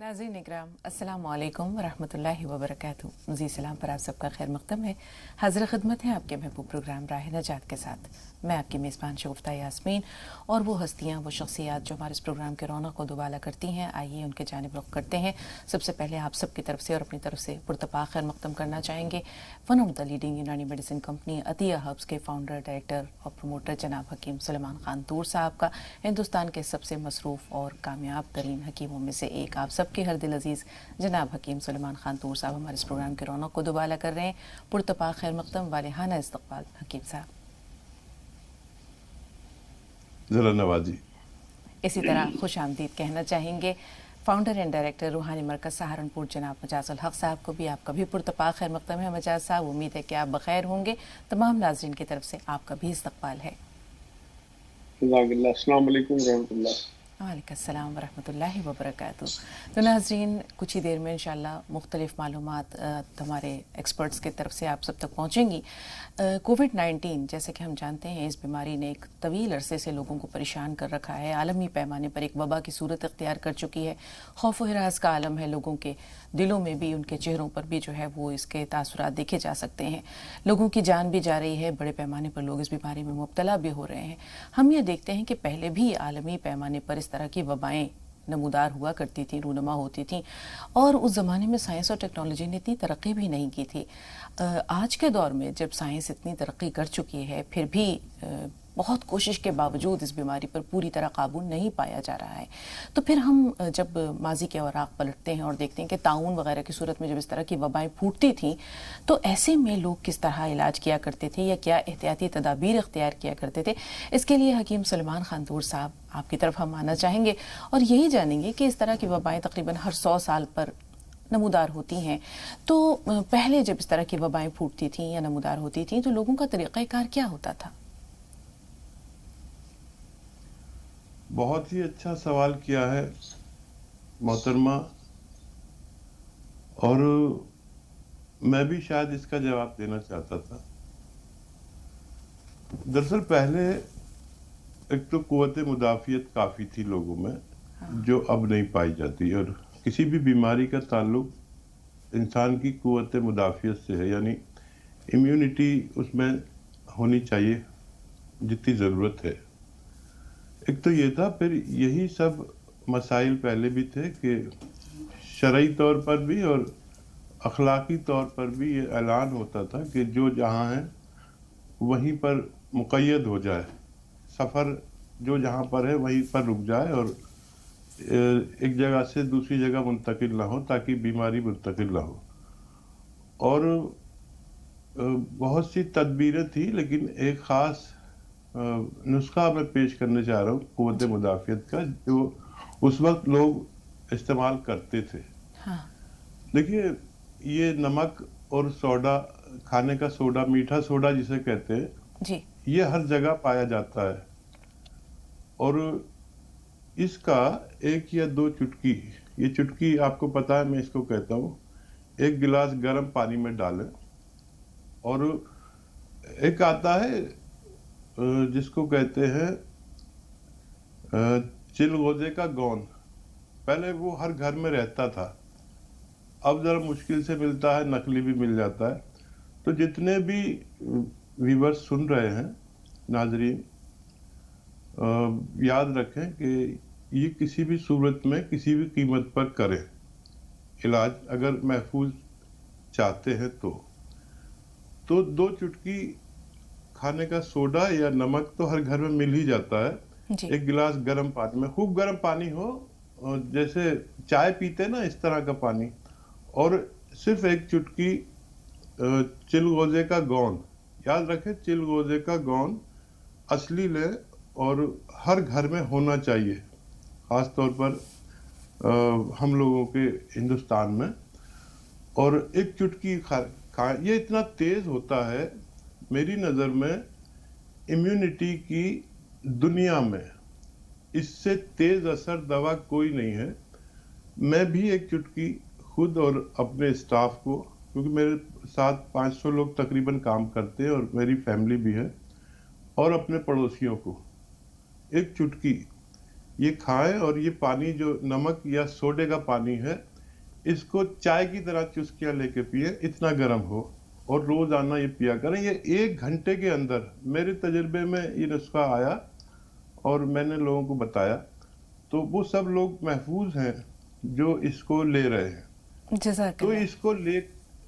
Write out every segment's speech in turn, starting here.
नाज़रीन इकराम अस्सलाम वालेकुम वरहमतुल्लाहि वबरकातुहू। मज़ीद सलाम पर आप सबका खैर मक़दम है। हाज़िर खिदमत है आपके महबूब प्रोग्राम राह नजात के साथ। मैं आपकी मेज़बान शगुफ्ता यास्मीन और वो हस्तियाँ वो शख्सियात जो हमारे इस प्रोग्राम के रौनक को दुबाला करती हैं, आइए उनके जानिब रुख करते हैं। सबसे पहले आप सबकी तरफ से और अपनी तरफ से पुरतपा खैर मक़दम करना चाहेंगे वन ऑफ द लीडिंग यूनानी मेडिसिन कंपनी अतिया हब्स के फाउंडर, डायरेक्टर और प्रमोटर जनाब हकीम सुलेमान खान तूर साहब का, हिंदुस्तान के सबसे मसरूफ़ और कामयाब तरीन हकीमों में से एक, आप सबके हर दिल अजीज़ जनाब हकीम सुलेमान खान तूर साहब हमारे इस प्रोग्राम के रौनक को दुबाला कर रहे हैं। पुरतपा खैर मक़दम वालेहाना इस्तक़बाल हकीम साहब। ज़रा नवाजी। इसी तरह खुश आमदीद कहना चाहेंगे फाउंडर एंड डायरेक्टर रूहानी मरकज़ सहारनपुर जनाब मजाज़ुल हक़ साहब को भी। आपका भी पुरतपा खैर मक़दम है मजाज साहब, उम्मीद है कि आप बखैर होंगे। तमाम नाज़रीन की तरफ से आपका भी इस्तक़बाल है। अस्सलाम वालेकुम रहमतुल्लाह। वालेकुम अस्सलाम वरहमतुल्लाहि वबरकातुहू। तो नाज़रीन कुछ ही देर में इंशाअल्लाह मुख्तलिफ़ मालूमात हमारे एक्सपर्ट्स की तरफ से आप सब तक पहुँचेंगी। कोविड-19 जैसे कि हम जानते हैं, इस बीमारी ने एक तवील अरसे से लोगों को परेशान कर रखा है, आलमी पैमाने पर एक वबा की सूरत इख्तियार कर चुकी है। खौफ व हिरास का आलम है लोगों के दिलों में भी, उनके चेहरों पर भी जो है वो इसके तासुरात देखे जा सकते हैं। लोगों की जान भी जा रही है, बड़े पैमाने पर लोग इस बीमारी में मुब्तला भी हो रहे हैं। हम ये देखते हैं कि पहले भी आलमी पैमाने पर इस तरह की वबाएँ नमूदार हुआ करती थी, रूनुमा होती थी, और उस ज़माने में साइंस और टेक्नोलॉजी ने इतनी तरक्की भी नहीं की थी। आज के दौर में जब साइंस इतनी तरक्की कर चुकी है, फिर भी बहुत कोशिश के बावजूद इस बीमारी पर पूरी तरह काबू नहीं पाया जा रहा है। तो फिर हम जब माजी के औराक पलटते हैं और देखते हैं कि ताउन वगैरह की सूरत में जब इस तरह की वबाएँ फूटती थीं, तो ऐसे में लोग किस तरह इलाज किया करते थे या क्या एहतियाती तदाबीर इख्तियार किया करते थे, इसके लिए हकीम सुलेमान खान तूर साहब आपकी तरफ हम आना चाहेंगे और यही जानेंगे कि इस तरह की वबाएँ तकरीबन हर 100 साल पर नमूदार होती हैं। तो पहले जब इस तरह की वबाएँ फूटती थीं या नमूदार होती थीं तो लोगों का तरीक़ाकार क्या होता था? बहुत ही अच्छा सवाल किया है मोहतरमा, और मैं भी शायद इसका जवाब देना चाहता था। दरअसल पहले एक तो कुव्वत मुदाफ़ियत काफ़ी थी लोगों में, जो अब नहीं पाई जाती, और किसी भी बीमारी का ताल्लुक इंसान की कुव्वत मुदाफ़ियत से है, यानी इम्यूनिटी उसमें होनी चाहिए जितनी ज़रूरत है। एक तो ये था, फिर यही सब मसाइल पहले भी थे कि शरई तौर पर भी और अखलाकी तौर पर भी ये ऐलान होता था कि जो जहाँ है वहीं पर मुक़य्यद हो जाए, सफ़र जो जहाँ पर है वहीं पर रुक जाए और एक जगह से दूसरी जगह मुंतकिल ना हो, ताकि बीमारी मुंतकिल ना हो। और बहुत सी तदबीरें थी, लेकिन एक ख़ास नुस्खा मैं पेश करने चाह रहा हूँ कुव्वत मुदाफ़ियत का, जो उस वक्त लोग इस्तेमाल करते थे। हाँ। देखिए, ये नमक और सोडा, खाने का सोडा, मीठा सोडा जिसे कहते हैं जी, ये हर जगह पाया जाता है, और इसका एक या दो चुटकी, ये चुटकी आपको पता है मैं इसको कहता हूँ, एक गिलास गर्म पानी में डालें। और एक आता है जिसको कहते हैं चिलगोज़े का गोंद, पहले वो हर घर में रहता था, अब ज़रा मुश्किल से मिलता है, नकली भी मिल जाता है। तो जितने भी व्यूअर्स सुन रहे हैं, नाजरीन, याद रखें कि ये किसी भी सूरत में किसी भी कीमत पर करें इलाज, अगर महफूज चाहते हैं तो 2 चुटकी खाने का सोडा या नमक तो हर घर में मिल ही जाता है। जी। एक गिलास गर्म पानी में, खूब गर्म पानी हो, और जैसे चाय पीते ना इस तरह का पानी, और सिर्फ एक चुटकी चिलगोज़े का गोंद, याद रखें चिलगोज़े का गोंद असली लें, और हर घर में होना चाहिए, ख़ास तौर पर हम लोगों के हिंदुस्तान में। और एक चुटकी खा, ये इतना तेज़ होता है मेरी नज़र में, इम्यूनिटी की दुनिया में इससे तेज़ असर दवा कोई नहीं है। मैं भी एक चुटकी खुद और अपने स्टाफ को, क्योंकि मेरे साथ 500 लोग तकरीबन काम करते हैं और मेरी फैमिली भी है, और अपने पड़ोसियों को एक चुटकी یہ کھائیں اور یہ پانی جو نمک یا سوڈے کا پانی ہے اس کو چائے کی طرح چسکیاں لے کے پیئے، اتنا گرم ہو، اور روزانہ یہ پیا کریں۔ یہ 1 گھنٹے کے اندر میرے تجربے میں یہ نسخہ آیا اور میں نے لوگوں کو بتایا، تو وہ سب لوگ محفوظ ہیں جو اس کو لے رہے ہیں۔ جزاک تو اللہ۔ اس کو لے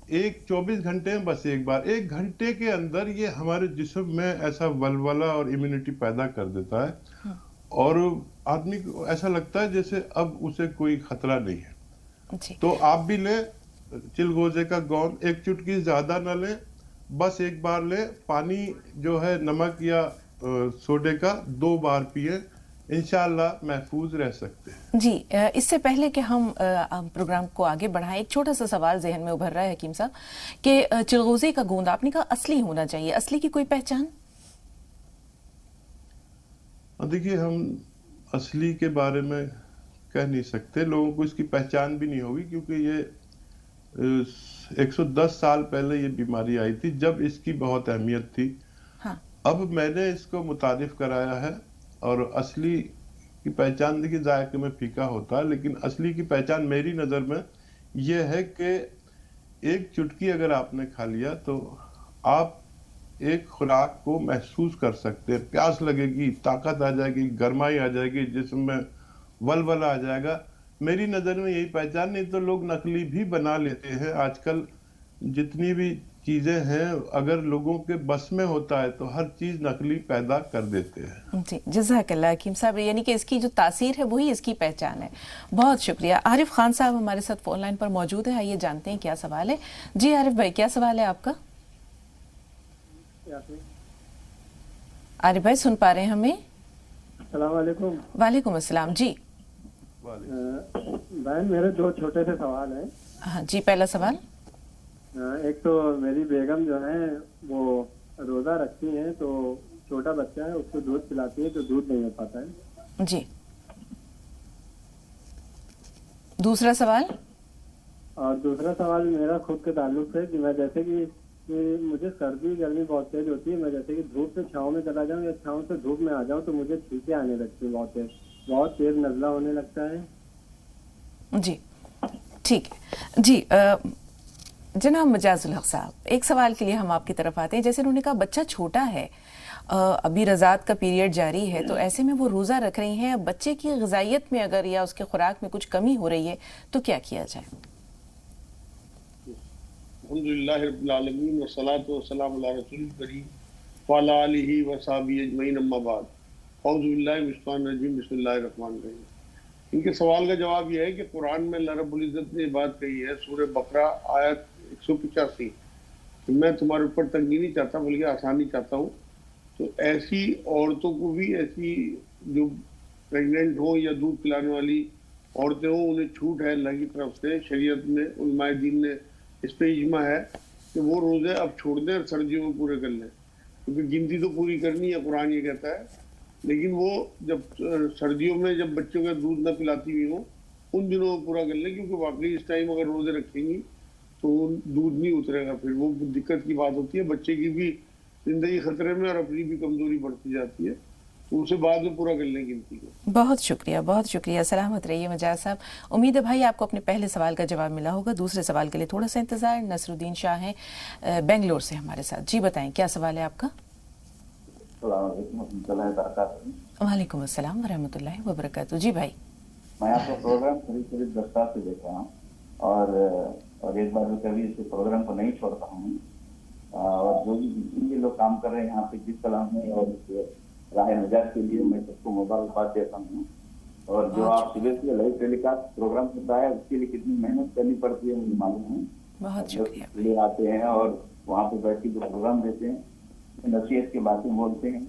24 گھنٹے میں بس ایک بار 1 گھنٹے کے اندر یہ ہمارے جسم میں ایسا ولولہ اور امیونٹی پیدا کر دیتا ہے، اور آدمی کو ایسا لگتا ہے جیسے اب اسے کوئی خطرہ نہیں ہے۔ جی تو آپ بھی لیں چلغوزے کا گوند، 1 چٹکی زیادہ نہ لیں، بس ایک بار لیں، پانی جو ہے نمک یا سوڈے کا 2 بار پیئیں، انشاءاللہ محفوظ رہ سکتے ہیں۔ جی اس سے پہلے کہ ہم پروگرام کو آگے بڑھائیں، ایک چھوٹا سا سوال ذہن میں ابھر رہا ہے حکیم صاحب کہ چلغوزے کا گوند آپ نے کہا اصلی ہونا چاہیے، اصلی کی کوئی پہچان؟ دیکھیے ہم اصلی کے بارے میں کہہ نہیں سکتے، لوگوں کو اس کی پہچان بھی نہیں ہوگی، کیونکہ یہ 110 سال پہلے یہ بیماری آئی تھی جب اس کی بہت اہمیت تھی۔ ہاں اب میں نے اس کو متعارف کرایا ہے، اور اصلی کی پہچان دیکھیے ذائقے میں پھیکا ہوتا ہے، لیکن اصلی کی پہچان میری نظر میں یہ ہے کہ 1 چٹکی اگر آپ نے کھا لیا تو آپ ایک خوراک کو محسوس کر سکتے ہیں، پیاس لگے گی، طاقت آ جائے گی، گرمائی آ جائے گی، جسم میں ولولہ آ جائے گا۔ میری نظر میں یہی پہچان، نہیں تو لوگ نقلی بھی بنا لیتے ہیں۔ آج کل جتنی بھی چیزیں ہیں اگر لوگوں کے بس میں ہوتا ہے تو ہر چیز نقلی پیدا کر دیتے ہیں۔ جی جزاک اللہ حکیم صاحب، یعنی کہ اس کی جو تاثیر ہے وہی اس کی پہچان ہے۔ بہت شکریہ۔ عارف خان صاحب ہمارے ساتھ فون لائن پر موجود ہے، آئیے جانتے ہیں کیا سوال ہے۔ جی عارف بھائی، کیا سوال ہے آپ کا؟ عارف بھائی سن پا رہے ہیں ہمیں؟ السلام علیکم۔ وعلیکم السلام۔ جی بہن میرے 2 چھوٹے سے سوال ہیں۔ ہاں جی، پہلا سوال۔ ایک تو میری بیگم جو ہے وہ روزہ رکھتی ہیں، تو چھوٹا بچہ ہے، اس کو دودھ پلاتی ہے تو دودھ نہیں ہو پاتا ہے۔ جی دوسرا سوال۔ اور دوسرا سوال میرا خود کے تعلق سے کہ میں جیسے کہ مجھے سردی گرمی بہت تیز ہوتی ہے، میں جیسے کہ دھوپ سے چھاؤں میں چلا جاؤں یا چھاؤں سے دھوپ میں آ جاؤں تو مجھے چھینکیں آنے لگتی ہیں، بہت تیز نزلہ ہونے لگتا ہے۔ جی ٹھیک ہے۔ جی جناب مجاز الحق صاحب، ایک سوال کے لیے ہم آپ کی طرف آتے ہیں۔ جیسے انہوں نے کہا بچہ چھوٹا ہے، ابھی رضاعت کا پیریڈ جاری ہے، تو ایسے میں وہ روزہ رکھ رہی ہیں، اب بچے کی غذائیت میں اگر یا اس کے خوراک میں کچھ کمی ہو رہی ہے تو کیا کیا جائے؟ الحمدللہ رب العالمین والصلاة والسلام علی رسول کریم وعلی آلہ وصحبہ اجمعین، اما بعد، اعوذ باللہ من الشیطان الرجیم، بسم اللہ الرحمن الرحیم۔ ان کے سوال کا جواب یہ ہے کہ قرآن میں اللہ رب العزت نے یہ بات کہی ہے، سورہ بقرہ آیت 185، کہ میں تمہارے اوپر تنگی نہیں چاہتا بلکہ آسانی چاہتا ہوں۔ تو ایسی عورتوں کو بھی، ایسی جو پریگننٹ ہوں یا دودھ پلانے والی عورتیں ہوں، انہیں چھوٹ ہے اللہ کی طرف سے، شریعت میں علماء دین نے اس پہ اجماع ہے کہ وہ روزے اب چھوڑ دیں اور سردیوں میں پورے کر لیں، کیونکہ گنتی تو پوری کرنی ہے، قرآن یہ کہتا ہے، لیکن وہ جب سردیوں میں جب بچوں کا دودھ نہ پلاتی ہوئی ہوں ان دنوں میں پورا کر لیں، کیونکہ واقعی اس ٹائم اگر روزے رکھیں گی تو دودھ نہیں اترے گا، پھر وہ دقت کی بات ہوتی ہے، بچے کی بھی زندگی خطرے میں اور اپنی بھی کمزوری بڑھتی جاتی ہے، تو اسے بعد میں پورا کر لیں گنتی کو۔ بہت شکریہ، بہت شکریہ، سلامت رہیے مجاز صاحب۔ امید ہے بھائی آپ کو اپنے پہلے سوال کا جواب ملا ہوگا۔ دوسرے سوال کے لیے تھوڑا سا انتظار۔ نصر الدین شاہ ہیں بنگلور سے ہمارے ساتھ۔ جی بتائیں کیا سوال ہے آپ کا؟ السلام علیکم ورحمۃ اللہ وبرکاتہ۔ وعلیکم السلام ورحمۃ اللہ وبرکاتہ۔ جی بھائی، میں آپ کا پروگرام قریب 10 سال سے دیکھ رہا ہوں، اور ایک بار بھی کبھی اس پروگرام کو نہیں چھوڑتا ہوں، اور جو بھی لوگ کام کر رہے ہیں یہاں پہ جس کلام میں اور راہ نجات کے لیے میں سب کو مبارکباد دیتا ہوں۔ اور جو آپ صبح سے لائیو ٹیلی کاسٹ پروگرام ہوتا ہے اس کے لیے کتنی محنت کرنی پڑتی ہے مجھے معلوم ہے۔ بہت شکریہ۔ لے آتے ہیں اور وہاں پہ بیٹھ کے جو پروگرام دیتے ہیں نصیحت کی باتیں بولتے ہیں،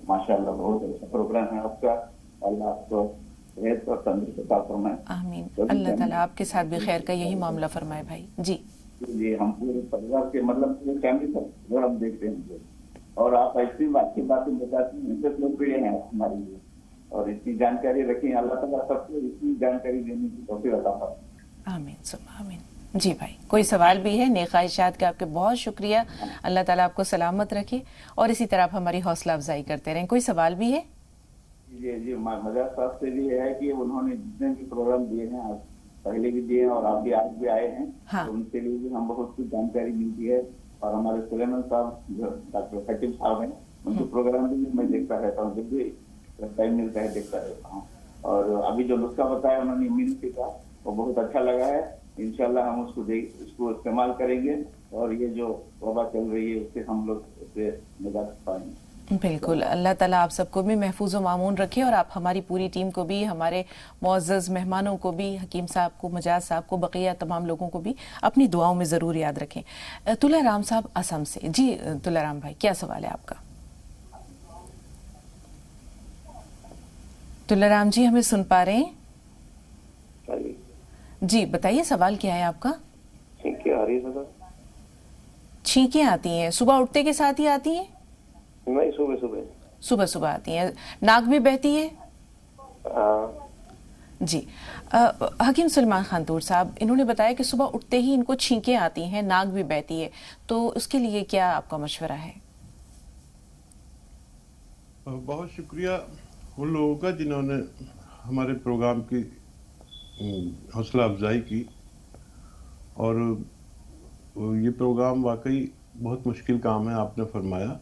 ماشاءاللہ بہت اچھا پروگرام ہے آپ کا، اللہ آپ کو صحت اور تندرست عطا فرمائے۔ آمین، اللہ تعالیٰ آپ کے ساتھ بھی خیر کا یہی معاملہ فرمائے بھائی۔ جی جی، ہم پورے پریوار کے مطلب پورے فیملی پر ہم دیکھتے ہیں، اور آپ ایسی اچھی باتیں بتاتے ہیں، ان سے لوگ بھی ہیں ہمارے لیے، اور اتنی جانکاری رکھیں، اللہ تعالیٰ سب کو اتنی جانکاری دینے کی توفیق عطا فرمائے۔ آمین ثم آمین۔ جی بھائی، کوئی سوال بھی ہے؟ نیک خواہشات کا آپ کے بہت شکریہ، اللہ تعالیٰ آپ کو سلامت رکھے اور اسی طرح آپ ہماری حوصلہ افزائی کرتے رہیں۔ کوئی سوال بھی ہے؟ जी मजाक साहब से भी है कि उन्होंने जितने भी प्रोग्राम दिए हैं, आज पहले भी दिए हैं और आप भी आज भी आए हैं, हाँ। तो उनके लिए भी हम बहुत कुछ जानकारी मिलती है। और हमारे सुलेमान साहब जो डॉक्टर खटीब साहब हैं, उनके प्रोग्राम भी मैं देखता रहता हूँ, जब भी टाइम मिलता है देखता रहता हूँ। और अभी जो नुस्खा बताया उन्होंने इम्यूनिटी का, वो बहुत अच्छा लगा है। इंशाल्लाह हम उसको इस्तेमाल करेंगे और ये जो वबा चल रही है उससे हम लोग उससे निजात पाएंगे। बिल्कुल, अल्लाह ताला आप सबको भी महफूज व मामून रखे और आप हमारी पूरी टीम को भी, हमारे मुअज़्ज़ज़ मेहमानों को भी, हकीम साहब को, मजाज साहब को, बकिया तमाम लोगों को भी अपनी दुआओं में ज़रूर याद रखें। तुलाराम साहब असम से। जी तुलाराम भाई, क्या सवाल है आपका? तुलाराम जी हमें सुन पा रहे हैं? जी बताइए, सवाल क्या है आपका? छींकें आ रही है सर। छींकें आती हैं सुबह उठते के साथ ही आती हैं? नहीं, सुबह सुबह आती हैं। नाक भी बहती है? जी हकीम सुलेमान खानतूर साहब, इन्होंने बताया कि सुबह उठते ही इनको छींकें आती हैं, नाक भी बहती है, तो उसके लिए क्या आपका मशवरा है? बहुत शुक्रिया उन लोगों का जिन्होंने हमारे प्रोग्राम की हौसला अफजाई की। और ये प्रोग्राम वाकई बहुत मुश्किल काम है। आपने फरमाया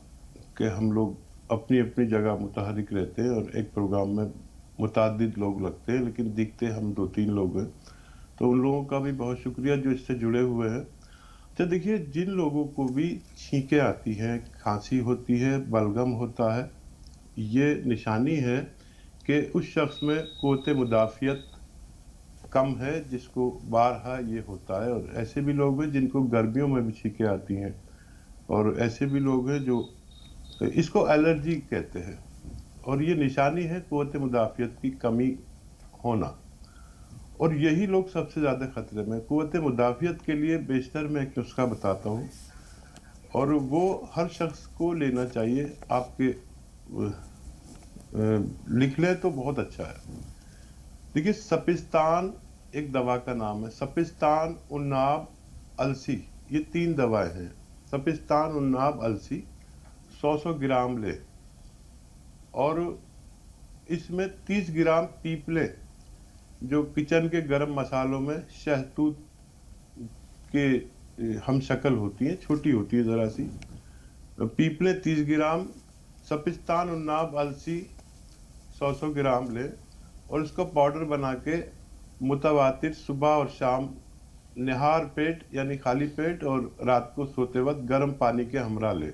कि हम लोग अपनी अपनी जगह मुतहरिक रहते हैं और एक प्रोग्राम में मुतादिद लोग लगते हैं, लेकिन दिखते हम 2-3 लोग हैं। तो उन लोगों का भी बहुत शुक्रिया जो इससे जुड़े हुए हैं। तो देखिए, जिन लोगों को भी छींकें आती हैं, खांसी होती है, बलगम होता है, ये निशानी है कि उस शख्स में क़ुव्वत मुदाफ़ियत कम है, जिसको बारहा ये होता है। और ऐसे भी लोग हैं जिनको गर्मियों में भी छींकें आती हैं, और ऐसे भी लोग हैं जो इसको एलर्जी कहते हैं, और ये निशानी है क़ुव्वत मुदाफ़ियत की कमी होना। और यही लोग सबसे ज़्यादा ख़तरे में। क़ुव्वत मुदाफ़ियत के लिए बेशतर मैं एक नुस्खा बताता हूँ, और वो हर शख्स को लेना चाहिए। आपके लिख लें तो बहुत अच्छा है। देखिए, सपिस्तान एक दवा का नाम है। सपिस्तान, उन्नाब, अलसी, ये 3 दवाएं हैं। सपिस्तान, उन्नाब, अलसी 100 ग्राम ले, और इसमें 30 ग्राम पीपले, जो किचन के गरम मसालों में शहतूत के हम शक्ल होती हैं, छोटी होती है ज़रा सी। पीपले 30 ग्राम, सपिस्तान, उन्नाब, अलसी 100 ग्राम ले, और इसको पाउडर बना के मुतवातिर सुबह और शाम निहार पेट यानी खाली पेट और रात को सोते वक्त गर्म पानी के हमरा ले।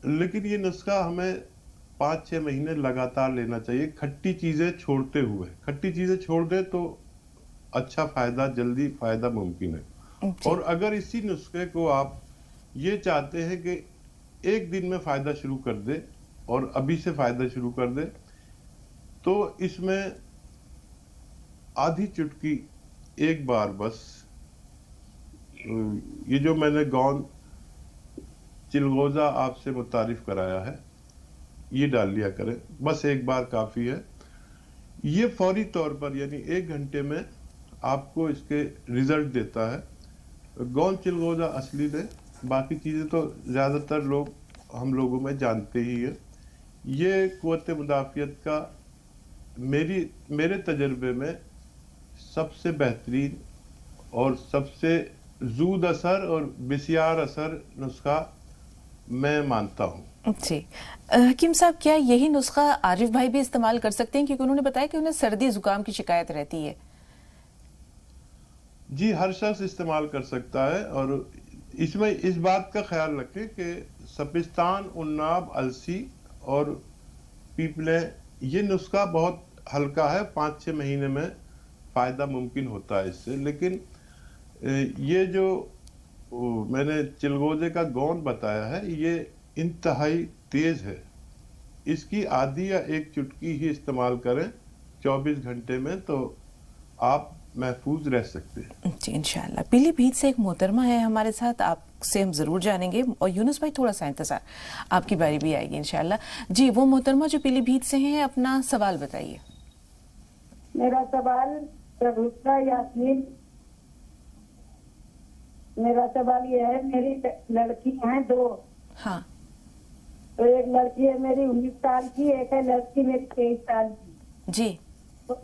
लेकिन ये नुस्खा हमें 5-6 महीने लगातार लेना चाहिए, खट्टी चीज़ें छोड़ते हुए। खट्टी चीज़ें छोड़ दें तो अच्छा फ़ायदा, जल्दी फ़ायदा मुमकिन है। और अगर इसी नुस्खे को आप ये चाहते हैं कि एक दिन में फ़ायदा शुरू कर दे और अभी से फ़ायदा शुरू कर दे, तो इसमें आधी चुटकी एक बार बस, ये जो मैंने गौन चिलगोज़ा आपसे मुतारिफ कराया है, ये डाल लिया करें, बस एक बार काफ़ी है। ये फौरी तौर पर यानी 1 घंटे में आपको इसके रिजल्ट देता है। गौन चिलगोज़ा असली ले, बाकी चीज़ें तो ज़्यादातर लोग हम लोगों में जानते ही है। ये क़ुव्वत मुदाफ़ियत का मेरे तजर्बे में सबसे बेहतरीन और सबसे ज़ूद असर और बिस्यार असर नुस्खा मैं मानता हूँ। जी हकीम साहब, क्या यही नुस्खा आरिफ भाई भी इस्तेमाल कर सकते हैं? क्योंकि उन्होंने बताया कि उन्हें सर्दी जुकाम की शिकायत रहती है। जी, हर शख्स इस्तेमाल कर सकता है, और इसमें इस बात का ख्याल रखें कि सपिस्तान, उन्नाब, अलसी और पीपले, ये नुस्खा बहुत हल्का है, 5-6 महीने में फ़ायदा मुमकिन होता है इससे। लेकिन ये जो मैंने चिलगोज़े का गोंद बताया है, ये इंतहाई तेज़ है। इसकी आधी या 1 चुटकी ही इस्तेमाल करें 24 घंटे में, तो आप महफूज रह सकते हैं। जी इंशाल्लाह। पीलीभीत से एक मोहतरमा है हमारे साथ, आपसे हम ज़रूर जानेंगे। और यूनुस भाई, थोड़ा सा इंतज़ार, आपकी बारी भी आएगी इंशाल्लाह। जी, वो मोहतरमा जो पीलीभीत से हैं, अपना सवाल बताइए। मेरा सवाल प्रभुता यास्मीन, मेरा सवाल ये है, मेरी लड़की हैं 2। हाँ। تو ایک لڑکی ہے میری 19 سال کی, ایک ہے لڑکی میری 23 سال کی. جی. تو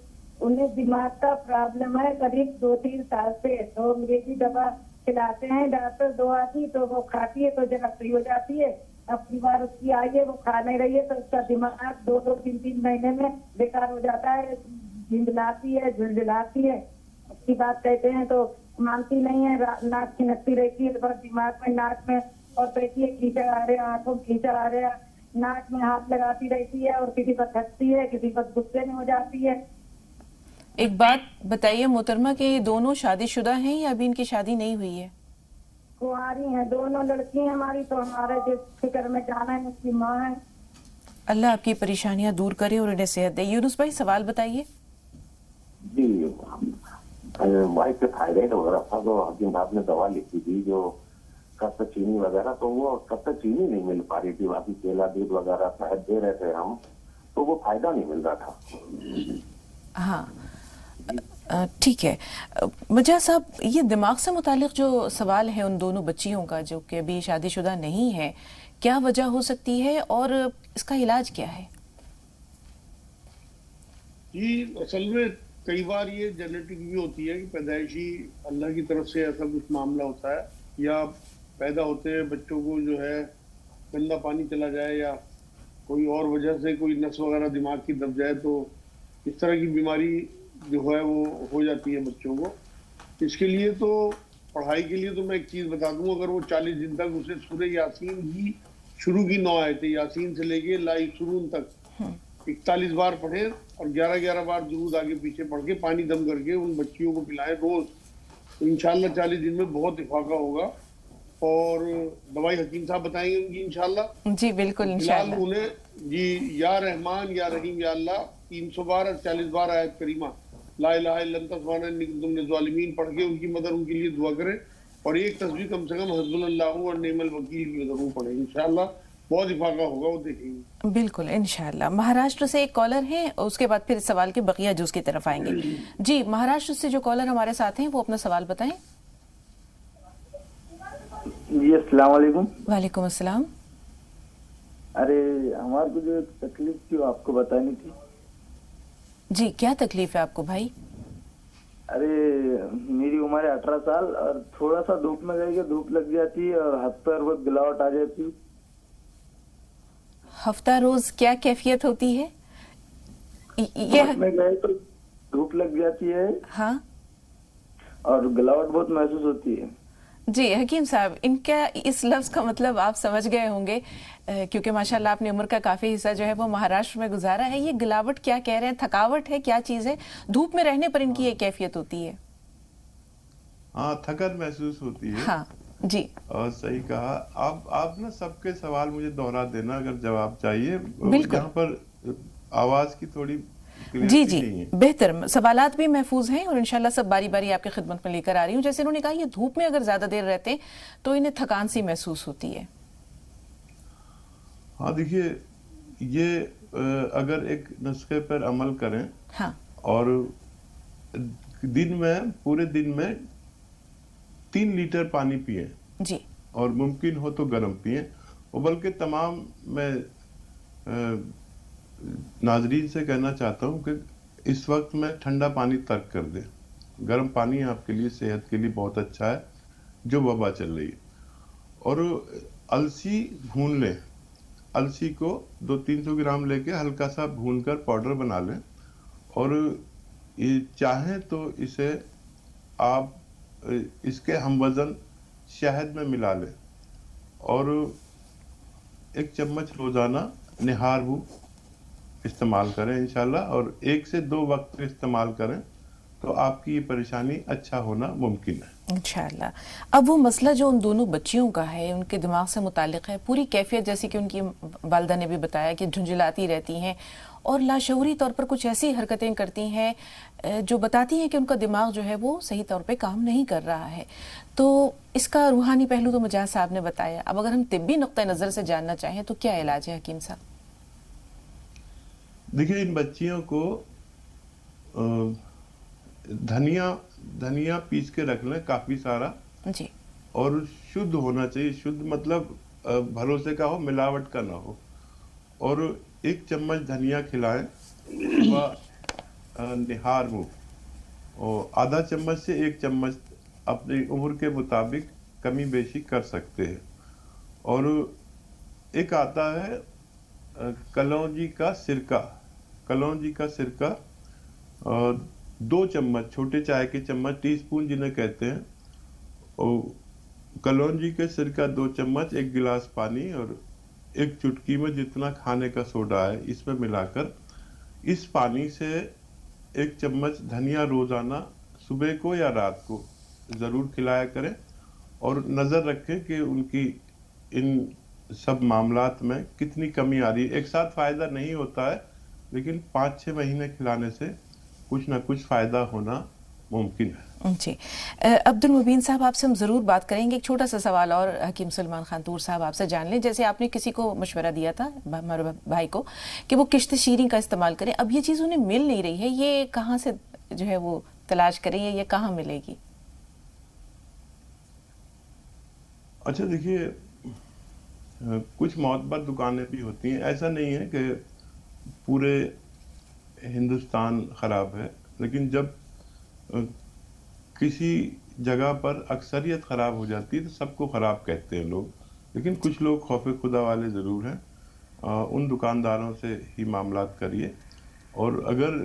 انہیں دماغ کا پرابلم ہے قریب 2-3 سال سے. تو انگریزی دوا کھلاتے ہیں ڈاکٹر, 2 آتی تو وہ کھاتی ہے تو ذرا فری ہو جاتی ہے. اب کی بار اس کی آئی ہے وہ کھا نہیں رہی ہے تو اس کا دماغ 2-3 مہینے میں بیکار ہو جاتا ہے, جھنجھلاتی ہے جھلجھلاتی ہے. اس کی بات کہتے ہیں تو مانتی نہیں ہے, ناک کھنکتی رہتی ہے, بس دماغ میں ناک میں, اور کہتی ہے کیچڑ آ رہے, آنکھوں میں کیچڑ آ رہے, ناک میں ہاتھ لگاتی رہتی ہے, اور کسی پر ہنستی ہے, کسی پر غصے میں ہو جاتی ہے. ایک بات بتائیے محترمہ کہ یہ دونوں شادی شدہ ہیں یا ابھی ان کی شادی نہیں ہوئی ہے؟ کنواری ہیں دونوں لڑکی ہیں ہماری. تو ہمارے جس فکر میں جانا ہے اس کی ماں ہے. اللہ آپ کی پریشانیاں دور کرے اور انہیں صحت دے. یونس بھائی سوال بتائیے. جی وائف کے تھائرائڈ وغیرہ تھا تو حکیم صاحب نے دوا لکھی تھی جو کب تک چینی وغیرہ, تو وہ کب تک چینی نہیں مل پا رہی تھی. باقی کیلا دودھ وغیرہ شہد دے رہے تھے ہم, تو وہ فائدہ نہیں مل رہا تھا. ہاں ٹھیک ہے. مجاز صاحب یہ دماغ سے متعلق جو سوال ہے ان دونوں بچیوں کا جو کہ ابھی شادی شدہ نہیں ہے, کیا وجہ ہو سکتی ہے اور اس کا علاج کیا ہے؟ جی اصل میں کئی بار یہ جینیٹک بھی ہوتی ہے کہ پیدائشی اللہ کی طرف سے ایسا کچھ معاملہ ہوتا ہے, یا پیدا ہوتے ہیں بچوں کو جو ہے گندا پانی چلا جائے یا کوئی اور وجہ سے کوئی نس وغیرہ دماغ کی دب جائے تو اس طرح کی بیماری جو ہے وہ ہو جاتی ہے بچوں کو. اس کے لیے تو پڑھائی کے لیے تو میں ایک چیز بتا دوں, اگر وہ 40 دن تک اسے سورہ یاسین کی شروع کی 9 آیتیں یاسین سے لے کے لا یبصرون تک 41 بار پڑھیں اور 11 بار درود آگے پیچھے پڑھ کے پانی دم کر کے ان بچیوں کو پلائیں روز, تو انشاءاللہ 40 دن میں بہت افاقہ ہوگا. اور دوائی حکیم صاحب بتائیں گے ان کی انشاءاللہ. جی بالکل انشاءاللہ. انہیں جی یا رحمان یا رحیم یا اللہ 300 بار اور 40 بار آیت کریمہ لا الہ الا انت سبحانک انی کنت من الظالمین پڑھ کے ان کی مدد ان کے لیے دعا کریں, اور ایک تسبیح کم سے کم حسبنا اللہ و نعم الوکیل کی ضرور پڑھیں. انشاءاللہ بہت افاقہ ہوگا, وہ دیکھیں گے. بالکل انشاءاللہ. مہاراشٹر سے ایک کالر ہیں, اس کے بعد پھر سوال کے بقیہ جز کی طرف آئیں گے. جی مہاراشٹر سے جو کالر ہمارے ساتھ ہیں وہ اپنا سوال بتائیں. جی السلام علیکم. وعلیکم السلام. ارے ہمارے کو جو تکلیف تھی وہ آپ کو بتانی تھی. جی کیا تکلیف ہے آپ کو بھائی؟ ارے میری عمر ہے 18 سال اور تھوڑا سا دھوپ میں گئی کہ دھوپ لگ جاتی ہے اور ہاتھ پر وہ گلاوٹ آ جاتی. ہفتہ روز کیا کیفیت ہوتی ہے؟ میں گئے تو دھوپ لگ جاتی ہے ہاں اور گلاوٹ بہت محسوس ہوتی ہے. جی حکیم صاحب ان کا اس لفظ کا مطلب آپ سمجھ گئے ہوں گے کیونکہ ماشاءاللہ آپ نے عمر کا کافی حصہ جو ہے وہ مہاراشٹر میں گزارا ہے. یہ گلاوٹ کیا کہہ رہے ہیں, تھکاوٹ ہے, کیا چیز ہے؟ دھوپ میں رہنے پر ان کی یہ کیفیت ہوتی ہے. ہاں تھکن محسوس ہوتی ہے. ہاں جی اور صحیح کہا آپ نا سب کے سوال مجھے دوہرا دینا اگر جواب چاہیے. بالکل. یہاں پر آواز کی تھوڑی جی جی بہتر, سوالات بھی محفوظ ہیں اور انشاءاللہ سب باری باری آپ کی خدمت میں لے کر آ رہی ہوں. جیسے انہوں نے کہا یہ دھوپ میں اگر زیادہ دیر رہتے تو انہیں تھکان سی محسوس ہوتی ہے. ہاں دیکھیے یہ اگر ایک نسخے پر عمل کریں ہاں اور پورے دن میں 3 لیٹر پانی پئیں جی, اور ممکن ہو تو گرم پئیں, اور بلکہ تمام میں ناظرین سے کہنا چاہتا ہوں کہ اس وقت میں ٹھنڈا پانی ترک کر دیں. گرم پانی آپ کے لیے صحت کے لیے بہت اچھا ہے جو وبا چل رہی ہے. اور السی بھون لیں, السی کو 200-300 گرام لے کے ہلکا سا بھون کر پاؤڈر بنا لیں, اور یہ چاہیں تو اسے آپ اس کے ہم وزن شہد میں ملا لیں اور 1 چمچ روزانہ نہار ہو استعمال کریں انشاءاللہ, اور 1 سے 2 وقت استعمال کریں تو آپ کی یہ پریشانی اچھا ہونا ممکن ہے انشاءاللہ. اب وہ مسئلہ جو ان دونوں بچیوں کا ہے ان کے دماغ سے متعلق ہے, پوری کیفیت جیسے کہ ان کی والدہ نے بھی بتایا کہ جھنجھلاتی رہتی ہیں اور لاشعوری طور پر کچھ ایسی حرکتیں کرتی ہیں جو بتاتی ہیں کہ ان کا دماغ جو ہے وہ صحیح طور پہ کام نہیں کر رہا ہے. تو اس کا روحانی پہلو تو مجاز صاحب نے بتایا. اب اگر ہم طبی نقطہ نظر سے جاننا چاہیں تو کیا علاج ہے حکیم صاحب؟ دیکھیے ان بچیوں کو دھنیا پیس کے رکھ لیں کافی سارا جی, اور شدھ ہونا چاہیے. شدھ مطلب بھروسے کا ہو, ملاوٹ کا نہ ہو. اور 1 चम्मच धनिया खिलाएं सुबह निहार मुंह, और आधा चम्मच से 1 चम्मच अपनी उम्र के मुताबिक कमी बेशी कर सकते हैं। और एक आता है कलौंजी का सिरका, कलौंजी का सिरका 2 चम्मच, छोटे चाय के चम्मच, टीस्पून जिन्हें कहते हैं, और कलौंजी के सिरका 2 चम्मच 1 गिलास पानी और 1 चुटकी में जितना खाने का सोडा है इसमें मिलाकर इस पानी से 1 चम्मच धनिया रोजाना सुबह को या रात को जरूर खिलाया करें, और नजर रखें कि उनकी इन सब मामलात में कितनी कमी आ रही है। एक साथ फायदा नहीं होता है, लेकिन 5-6 महीने खिलाने से कुछ ना कुछ फायदा होना मुमकिन है। जी, अब्दुल मुबीन साहब, आपसे हम ज़रूर बात करेंगे। एक छोटा सा सवाल और हकीम सलमान खान तूर साहब आपसे जान लें। जैसे आपने किसी को मशवरा दिया था, हमारे भाई को, कि वो किश्त शीरी का इस्तेमाल करें, अब ये चीज़ उन्हें मिल नहीं रही है, ये कहाँ से जो है वो तलाश करें, ये कहाँ मिलेगी? अच्छा देखिए, कुछ मोतबर दुकानें भी होती हैं, ऐसा नहीं है कि पूरे हिंदुस्तान ख़राब है, लेकिन जब किसी जगह पर अक्सरियत ख़राब हो जाती है तो सबको ख़राब कहते हैं लोग, लेकिन कुछ लोग खौफ खुदा वाले ज़रूर हैं। उन दुकानदारों से ही मामलात करिए, और अगर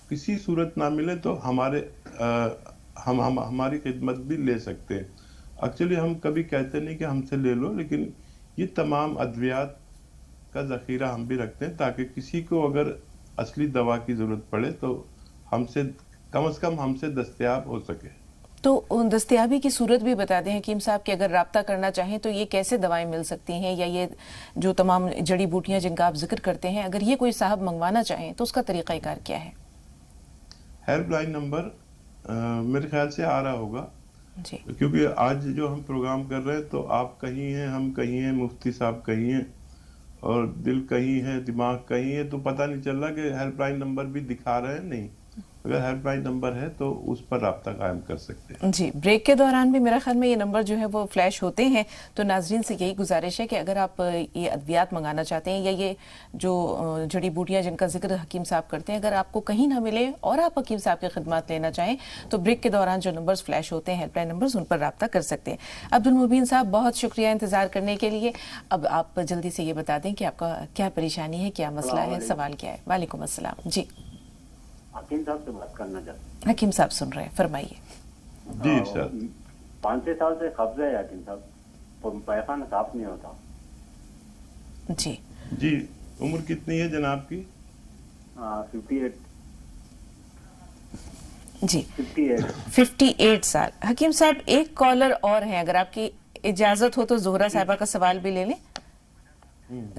किसी सूरत ना मिले तो हमारी खिदमत भी ले सकते हैं। एक्चुअली हम कभी कहते नहीं कि हमसे ले लो, लेकिन ये तमाम अद्वियात का ज़ख़ीरा हम भी रखते हैं, ताकि किसी को अगर असली दवा की ज़रूरत पड़े तो हमसे कम से कम हमसे दस्तयाब हो सके। तो दस्तयाबी की सूरत भी बता दें हकीम साहब कि अगर राब्ता करना चाहें तो ये कैसे दवाएं मिल सकती हैं, या ये जो तमाम जड़ी बूटियां जिनका आप जिक्र करते हैं, अगर ये कोई साहब मंगवाना चाहें तो उसका तरीक़ाकार क्या है? हेल्पलाइन नंबर मेरे ख्याल से आ रहा होगा जी, क्योंकि आज जो हम प्रोग्राम कर रहे हैं तो आप कहीं हैं, हम कहीं हैं, मुफ्ती साहब कहीं हैं, और दिल कहीं है, दिमाग कहीं है, तो पता नहीं चल रहा कि हेल्पलाइन नंबर भी दिखा रहे हैं। नहीं, अगर हेल्पलाइन नंबर है तो उस पर राब्ता कायम कर सकते हैं। जी, ब्रेक के दौरान भी मेरा ख्याल में ये नंबर जो है वो फ्लैश होते हैं, तो नाजरीन से यही गुजारिश है कि अगर आप ये अद्वियात मंगाना चाहते हैं, या ये जो जड़ी बूटियां जिनका जिक्र हकीम साहब करते हैं, अगर आपको कहीं ना मिले और आप हकीम साहब की खिदमत लेना चाहें तो ब्रेक के दौरान जो नंबर्स फ्लैश होते हैं, हेल्पलाइन नंबर्स, उन पर राब्ता कर सकते हैं। अब्दुल मुबीन साहब, बहुत शुक्रिया इंतजार करने के लिए। अब आप जल्दी से ये बता दें कि आपका क्या परेशानी है, क्या मसला है, सवाल क्या है? वालेकुम अस्सलाम। जी, हकीम साहब से बात करना चाहते हैं। हकीम साहब सुन रहे हैं, फरमाइए। जी सर। 5-6 साल से कब्ज़ है हकीम साहब, तो पैखाना साफ नहीं होता। जी जी, उम्र कितनी है जनाब की? 58 जी, 58 साल। हकीम साहब, एक कॉलर और हैं, अगर आपकी इजाजत हो तो जोहरा साहिबा का सवाल भी ले लें।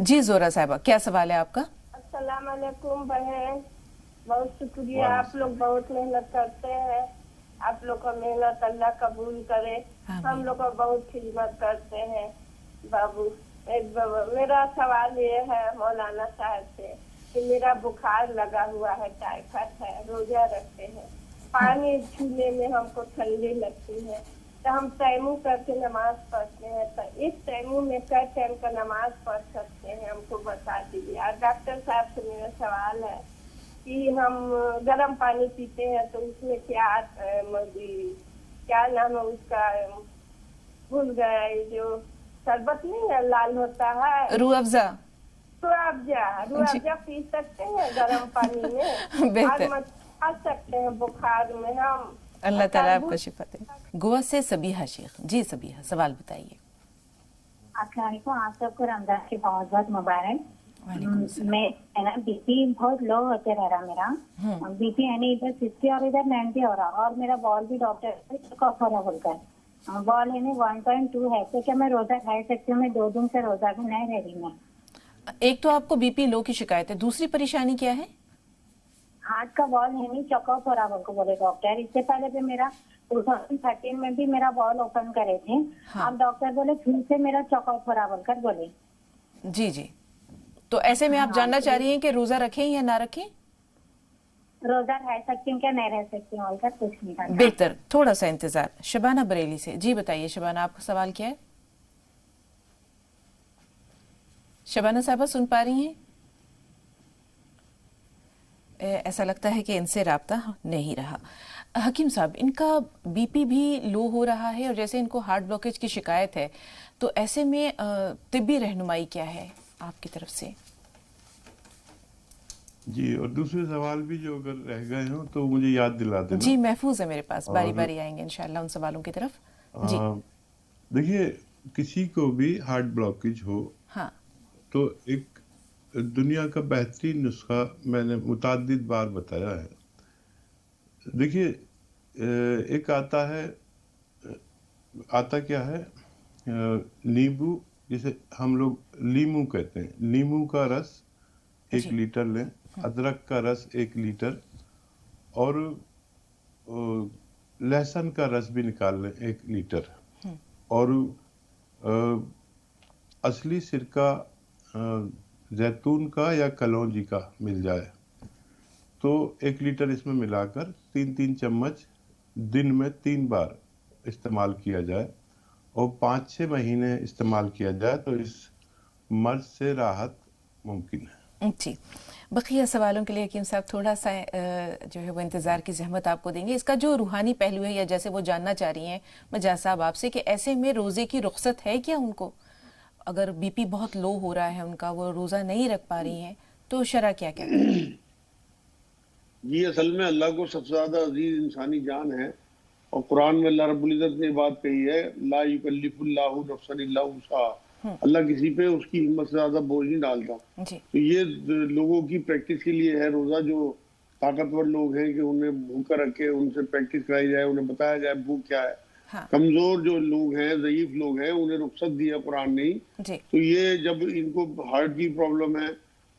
जी जोहरा साहिबा, क्या सवाल है आपका? अस्सलाम वालेकुम बहन, बहुत शुक्रिया, आप लोग बहुत मेहनत करते हैं, आप लोग का मेहनत अल्लाह कबूल करे। हम लोग का बहुत खिदमत करते हैं बाबू। मेरा सवाल ये है मौलाना साहब से कि मेरा बुखार लगा हुआ है, टाइफाइड है, रोजा रखते हैं, पानी छूने में हमको ठंडी लगती है, तो हम तैमूम करके नमाज पढ़ते हैं, तो इस तैमूम में कै टाइम का नमाज पढ़ सकते हैं, हमको बता दीजिए। और डॉक्टर साहब से मेरा सवाल है कि हम गर्म पानी पीते हैं तो उसमें क्या नाम है उसका, भूल गया, जो शरबत नहीं है लाल होता है, रूह अफ़ज़ा पी सकते हैं गर्म पानी में, और खा सकते हैं बुखार में हम। अल्लाह ताला आपको शिफा दे। गोवा से सबीहा शेख। जी सबीहा, सवाल बताइए। अस्सलाम वालेकुम, आप सबको रमजान की बहुत बहुत मुबारक। मैं है ना बीपी बहुत लो होते रह रहा मेरा, बीपी है नहीं, इधर 60 और इधर 90 हो रहा, और मेरा बॉल भी डॉक्टर कफ हो रहा बोलकर, बॉल है 1.2 है, तो क्या मैं रोजा खा सकती हूँ? मैं 2 दिन से रोजा भी नहीं रह रही मैं। एक तो आपको बीपी लो की शिकायत है, दूसरी परेशानी क्या है? हार्ट का बॉल है नहीं, चॉकअप हो रहा बोल बोले डॉक्टर। इससे पहले भी मेरा 2013 में भी मेरा बॉल ओपन करे थे, अब डॉक्टर बोले फिर से मेरा चॉकअप हो रहा बोलकर बोले। जी जी, तो ऐसे में आप जानना चाह रही हैं कि रोजा रखें या ना रखें? रोजा रह सकती हूँ क्या नहीं रह सकती हूँ? कुछ नहीं, बेहतर थोड़ा सा इंतजार। शबाना बरेली से। जी बताइए शबाना, आपका सवाल क्या है? शबाना साहबा सुन पा रही हैं? ऐसा लगता है कि इनसे राब्ता नहीं रहा। हकीम साहब, इनका बीपी भी लो हो रहा है और जैसे इनको हार्ट ब्लॉकेज की शिकायत है, तो ऐसे में तिब्बी रहनुमाई क्या है आपकी तरफ से? जी, और दूसरे सवाल भी जो अगर रह गए हों तो मुझे याद दिला देना। जी, महफूज है मेरे पास, बारी बारी आएंगे इंशाल्लाह उन सवालों की तरफ। जी देखिए, किसी को भी हार्ट ब्लॉकेज हो, हाँ, तो एक दुनिया का बेहतरीन नुस्खा मैंने मुताद्दिद बार बताया है। देखिए, एक आता क्या है, नींबू, जिसे हम लोग लीमू कहते हैं, नींबू का रस 1 लीटर लें, अदरक का रस 1 लीटर, और लहसुन का रस भी निकाल लें 1 लीटर, और असली सिरका जैतून का या कलौंजी का मिल जाए तो 1 लीटर इसमें मिलाकर 3-3 चम्मच दिन में 3 बार इस्तेमाल किया जाए और 5-6 महीने इस्तेमाल किया जाए तो इस मर्ज से राहत मुमकिन है। जी, बकिया सवालों के लिए हकीम साहब थोड़ा सा जो है वो इंतज़ार की ज़हमत आपको देंगे। इसका जो रूहानी पहलू है, या जैसे वो जानना चाह रही हैं मजाज साहब आपसे, कि ऐसे में रोज़े की रुख्सत है क्या उनको? अगर बीपी बहुत लो हो रहा है उनका, वो रोज़ा नहीं रख पा रही हैं, तो शरअ क्या कहती है? जी, असल में अल्लाह को सबसे ज़्यादा अजीज इंसानी जान है, और कुरान में अल्लाह रब्बुल इज़्ज़त ने बात कही है, ला युकल्लिफुल्लाहु नफ्सन इल्ला वुसअहा। अल्लाह किसी पे उसकी हिम्मत से ज़्यादा बोझ नहीं डालता। तो ये लोगों की प्रैक्टिस के लिए है रोज़ा। जो ताकतवर लोग हैं कि उन्हें भूखा रखे, उनसे प्रैक्टिस कराई जाए, उन्हें बताया जाए भूख क्या है। कमजोर जो लोग हैं, ज़ईफ लोग हैं, उन्हें रुख्सत दिया कुरान ने ही। तो ये जब इनको हार्ट की प्रॉब्लम है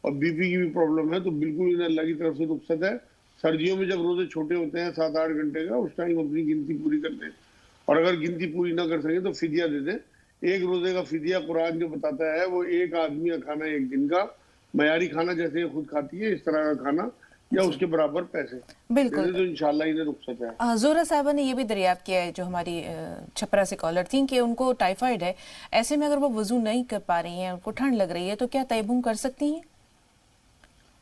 और बीपी की भी प्रॉब्लम है तो बिल्कुल इन्हें अल्लाह की तरफ से रुख्सत है। सर्दियों में जब रोजे छोटे होते हैं 7-8 घंटे का, उस टाइम अपनी गिनती पूरी कर लें, और अगर गिनती पूरी ना कर सके तो फिदिया दे दें। 1 रोजे का फिदिया कुरान जो बताता है वो 1 आदमी का खाना 1 दिन का, मयारी खाना जैसे खुद खाती है इस तरह का खाना, या उसके बराबर पैसे, बिल्कुल, तो इंशाल्लाह इन्हें रुख्सत है। जोरा साहबा ने ये भी दरियाफ्त किया है, जो हमारी छपरा से कॉलर थी, कि उनको टाइफाइड है। ऐसे में अगर वो वजू नहीं कर पा रही हैं, उनको ठंड लग रही है, तो क्या तयम्मुम कर सकती हैं?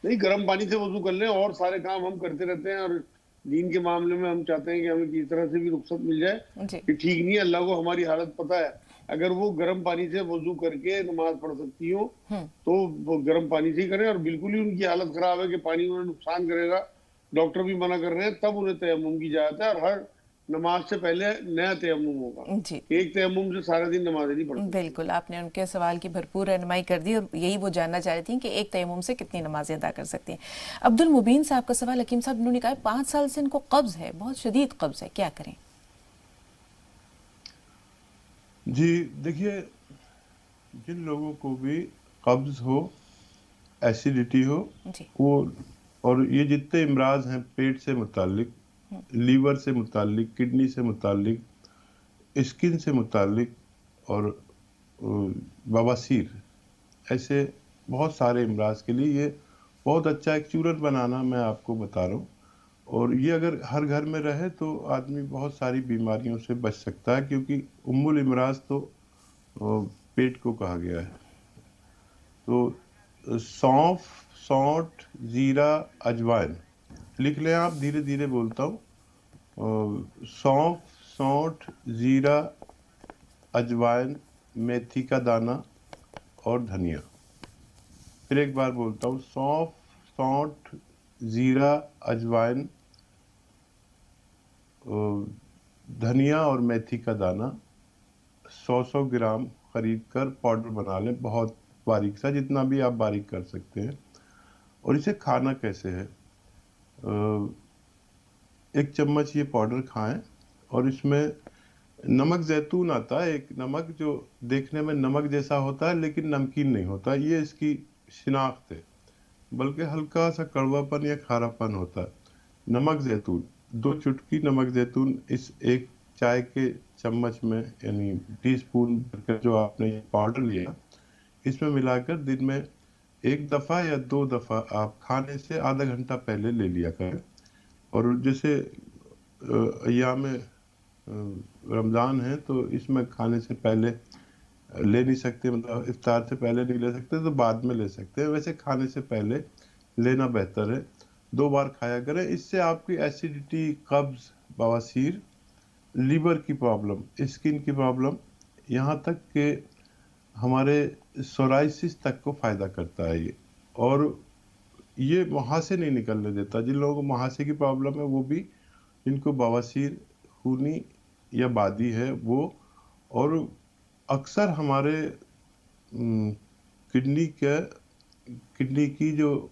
नहीं, गर्म पानी से वजू कर लें, और सारे काम हम करते रहते हैं, और दीन के मामले में हम चाहते हैं कि हमें किसी तरह से भी रुख्सत मिल जाए कि ठीक नहीं है, अल्लाह को हमारी हालत पता है। अगर वो गर्म पानी से वजू करके नमाज पढ़ सकती हो तो वो गर्म पानी से ही करें, और बिल्कुल ही उनकी हालत खराब है कि पानी उन्हें नुकसान करेगा, डॉक्टर भी मना कर रहे हैं, तब उन्हें तयम्मुम की इजाजत है, और हर नमाज से पहले नया तयम्मुम होगा। जी, एक तयम्मुम से सारा दिन नमाज नहीं पढ़ती। बिल्कुल, आपने उनके सवाल की भरपूर रहनुमाई कर दी, और यही वो जानना चाह रही थी कि एक तयम्मुम से कितनी नमाजें अदा कर सकती हैं। अब्दुल मुबीन साहब का सवाल, हकीम साहब उन्होंने कहा 5 साल से इनको कब्ज है, बहुत शदीद कब्ज है, क्या करें? जी देखिए, जिन लोगों को भी कब्ज हो, एसिडिटी हो, वो, और ये जितने इमराज हैं पेट से मुतालिक, लीवर से मुतालिक, किडनी से मुतालिक, स्किन से मुतालिक, और बवासीर, ऐसे बहुत सारे इमराज के लिए ये बहुत अच्छा एक चूरन बनाना मैं आपको बता रहा हूँ। और ये अगर हर घर में रहे तो आदमी बहुत सारी बीमारियों से बच सकता है, क्योंकि उम्मुल इमराज तो पेट को कहा गया है। तो सौंफ, सौंठ, जीरा, अजवाइन, लिख लें आप, धीरे धीरे बोलता हूँ। सौंफ, सौंठ, जीरा, अजवाइन, मेथी का दाना और धनिया। फिर एक बार बोलता हूँ, सौंफ, सौंठ, जीरा, अजवाइन, धनिया और मेथी का दाना 100-100 ग्राम खरीद कर पाउडर बना लें, बहुत बारीक सा, जितना भी आप बारीक कर सकते हैं। और इसे खाना कैसे है, 1 चम्मच ये पाउडर खाएं, और इसमें नमक जैतून आता है, एक नमक जो देखने में नमक जैसा होता है लेकिन नमकीन नहीं होता, ये इसकी शिनाख्त है, बल्कि हल्का सा कड़वापन या खारापन होता है। नमक जैतून, 2 चुटकी नमक जैतून इस 1 चाय के चम्मच में, यानी टीस्पून जो आपने ये पाउडर लिया, इसमें मिलाकर दिन में 1 दफ़ा या 2 दफ़ा आप खाने से आधा घंटा पहले ले लिया करें। और जैसे अय्याम रमज़ान है तो इसमें खाने से पहले ले नहीं सकते, मतलब इफ्तार से पहले नहीं ले सकते, तो बाद में ले सकते हैं। वैसे खाने से पहले लेना बेहतर है। 2 बार खाया करें। इससे आपकी एसिडिटी, कब्ज, बवासीर, लीवर की प्रॉब्लम, स्किन की प्रॉब्लम, यहाँ तक कि हमारे सोराइसिस तक को फ़ायदा करता है ये। और ये मुहासे नहीं निकलने देता। जिन लोगों को मुहासे की प्रॉब्लम है, वो भी, जिनको बवासीर, खूनी या बादी है वो, और अक्सर हमारे किडनी की जो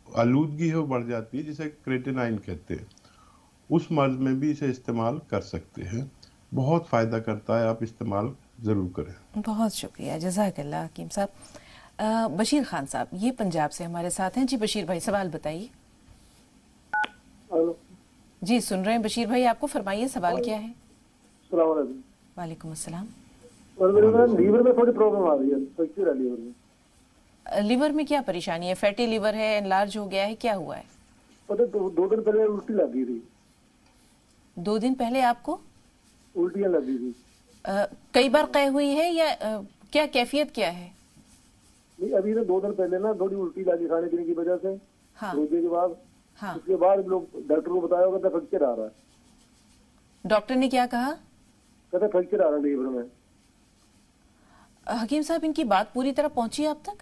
आलूदगी है वो बढ़ जाती है, जिसे क्रेटिनाइन कहते हैं। उस मर्ज में भी इसे इस्तेमाल कर सकते हैं, बहुत फ़ायदा करता है, आप इस्तेमाल ज़रूर करें। बहुत शुक्रिया, जज़ाकल्लाह हकीम साहब। बशीर खान साहब ये पंजाब से हमारे साथ हैं। जी बशीर भाई, सवाल बताइए। जी सुन रहे हैं बशीर भाई, आपको फरमाइए, सवाल क्या है? वालेकुम अस्सलाम। लीवर में थोड़ी प्रॉब्लम आ रही है, फ्रैक्चर है लीवर में। लीवर में क्या परेशानी है? फैटी लीवर है, एनलार्ज हो गया है, क्या हुआ है? पता 2 दिन पहले उल्टी लगी थी। 2 दिन पहले आपको उल्टियाँ लगी थी? कई बार कह हुई है या क्या कैफियत क्या है? नहीं, अभी तो 2 दिन पहले ना थोड़ी उल्टी लगी खाने पीने की वजह से। हाँ। रोजे के बाद। हाँ। उसके बाद लोग डॉक्टर को बताया होगा, फ्रैक्चर आ रहा है। डॉक्टर ने क्या कहा? कहते फ्रैक्चर आ रहा है लीवर में। हकीम साहब इनकी बात पूरी तरह पहुंची आप तक?